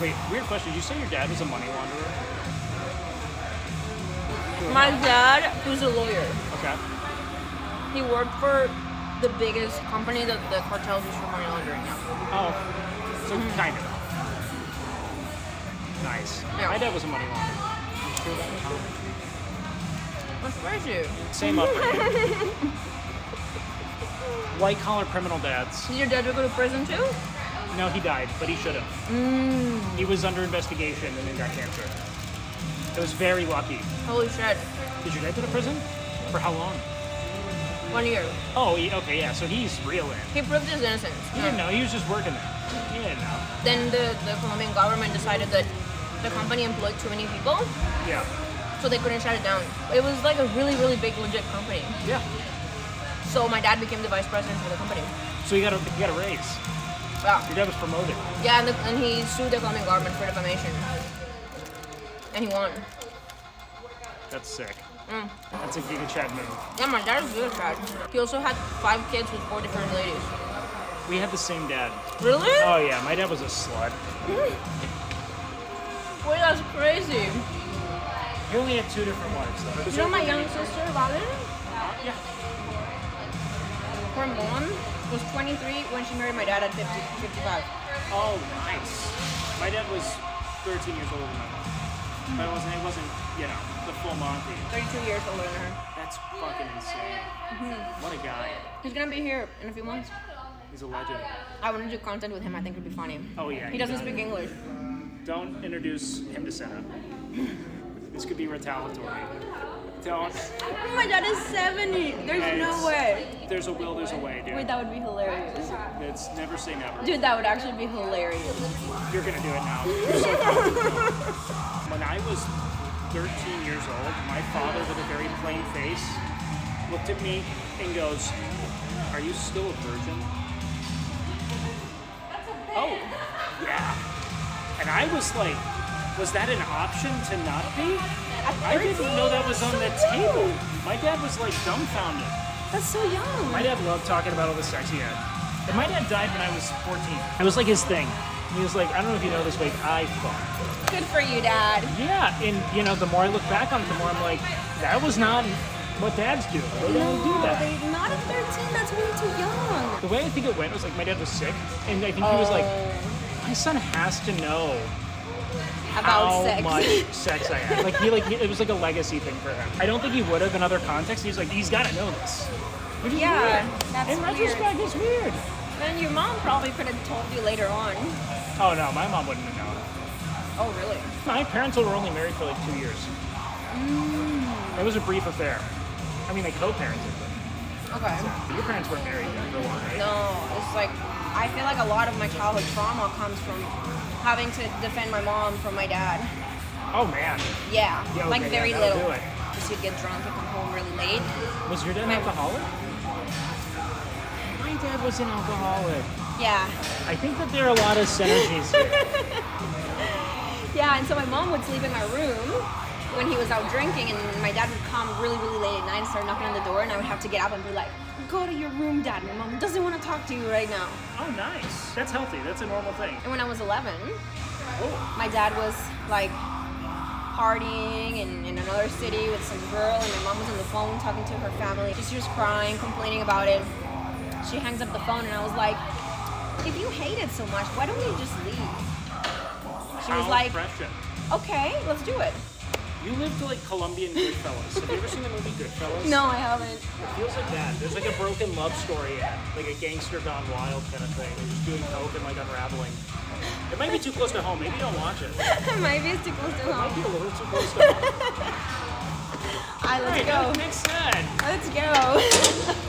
Wait, weird question. Did you say your dad was a money launderer? My dad was a lawyer. Okay. He worked for the biggest company that the cartels use for money laundering now. Oh, so kind of. Nice. Yeah. My dad was a money launderer. You sure that was true? That's crazy. Same upbringing. White collar criminal dads. Did your dad go to prison too? No, he died, but he should have. He was under investigation and then got cancer. It was very lucky. Holy shit. Did your dad go to prison? For how long? 1 year. Oh, okay, yeah. So he's real in. He proved his innocence. He didn't know. He was just working there. He didn't know. Then the Colombian government decided that the company employed too many people, Yeah. so they couldn't shut it down. It was like a really, really big, legit company. Yeah. So my dad became the vice president for the company. So you got a raise. Yeah. Your dad was promoted. Yeah, and he sued the Colombian government for defamation. And he won. That's sick. That's a Giga Chad move. Yeah, my dad is good at that. He also had 5 kids with 4 different ladies. We had the same dad. Really? Oh yeah, my dad was a slut. Wait, that's crazy. He only had 2 different wives though. You know my young sister, Valerie? Yeah. Her mom was 23 when she married my dad at 55. Oh, nice. My dad was 13 years older than my mom. But it wasn't, you know, the full Monty. 32 years older than her. That's fucking insane. What a guy. He's gonna be here in a few months. He's a legend. I want to do content with him. I think it'd be funny. Oh yeah. He doesn't speak English. Don't introduce him to Senna. This could be retaliatory. Don't. My dad is 70. There's no way. There's a will, there's a way, dude. Wait, that would be hilarious. It's never say never. Dude, that would actually be hilarious. You're gonna do it now. You're so confident. When I was 13 years old, my father, with a very plain face, looked at me and goes, "Are you still a virgin?" Oh, yeah. And I was like, was that an option to not be? I didn't know that was on the table. My dad was like dumbfounded. That's so young. My dad loved talking about all the sex he had. And my dad died when I was 14. It was like his thing. He was like, I don't know if you know this, but I fucked. Good for you, Dad. Yeah, and you know, the more I look back on it, the more I'm like, that was not what dads do. They don't do that. Not at 13. That's way too young. The way I think it went was like my dad was sick, and I think he was like, my son has to know about how sex. much sex I had. It was like a legacy thing for him. I don't think he would have in other contexts. He's like, he's got to know this. Which is Yeah, weird. that's in weird. retrospect, it's weird. Then your mom probably could have told you later on. Oh no, my mom wouldn't have known. Oh, really? My parents were only married for like 2 years. It was a brief affair. I mean, they co-parented. Okay. Your parents weren't married then for long, right? No, it's like, I feel like a lot of my childhood trauma comes from having to defend my mom from my dad. Oh man. Yeah, Yeah, okay, like very yeah, that'll little. do it. Because he'd get drunk and come home really late. Was your dad an alcoholic? My dad was an alcoholic. Yeah. I think that there are a lot of synergies here. Yeah, and so my mom would sleep in my room when he was out drinking, and my dad would come really, really late at night and start knocking on the door, and I would have to get up and be like, go to your room, Dad. My mom doesn't want to talk to you right now. Oh, nice. That's healthy. That's a normal thing. And when I was 11, Oh. my dad was like partying in another city with some girl, and my mom was on the phone talking to her family. She was crying, complaining about it. She hangs up the phone, and I was like, if you hate it so much, why don't you just leave? She was like, okay, let's do it. You lived like Colombian Goodfellas. Have you ever seen the movie Goodfellas? No, I haven't. It feels like that. There's like a broken love story in it. Like a gangster gone wild kind of thing. They're just doing coke and like unraveling. It might be too close to home. Maybe don't watch it. Maybe it's too close to It might home. be a little too close to home. Alright, let's go. Next slide. Let's go.